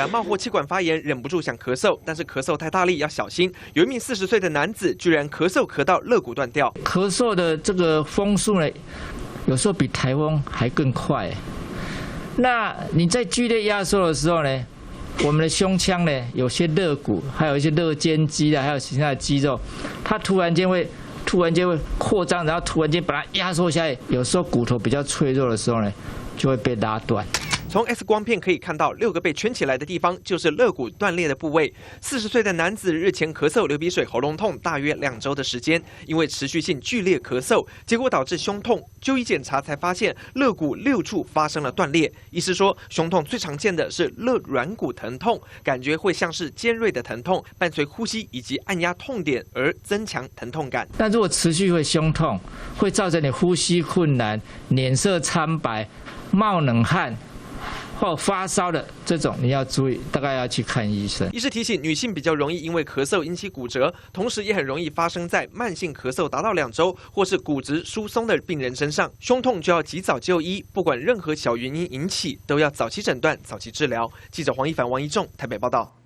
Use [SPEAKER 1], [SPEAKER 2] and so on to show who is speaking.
[SPEAKER 1] 感冒或气管发炎，忍不住想咳嗽，但是咳嗽太大力要小心。有一名40岁的男子居然咳嗽到肋骨断掉。
[SPEAKER 2] 咳嗽的这个风速呢，有时候比台风还更快。那你在剧烈压缩的时候呢，我们的胸腔呢，有些肋骨，还有一些肋间肌的，还有其他的肌肉，它突然间会扩张，然后突然间把它压缩下来。有时候骨头比较脆弱的时候呢，就会被拉断。
[SPEAKER 1] 从 X 光片可以看到，6个被圈起来的地方就是肋骨断裂的部位。40岁的男子日前咳嗽、流鼻水、喉咙痛，大约2周的时间，因为持续性剧烈咳嗽，结果导致胸痛。就医检查才发现肋骨6处发生了断裂。医师说，胸痛最常见的是肋软骨疼痛，感觉会像是尖锐的疼痛，伴随呼吸以及按压痛点而增强疼痛感。
[SPEAKER 2] 但如果持续会胸痛，会造成你呼吸困难、脸色苍白、冒冷汗。或发烧的这种，你要注意，大概要去看医生。
[SPEAKER 1] 医师提醒，女性比较容易因为咳嗽引起骨折，同时也很容易发生在慢性咳嗽达到2周或是骨质疏松的病人身上。胸痛就要及早就医，不管任何小原因引起，都要早期诊断、早期治疗。记者黄一凡、王一仲台北报道。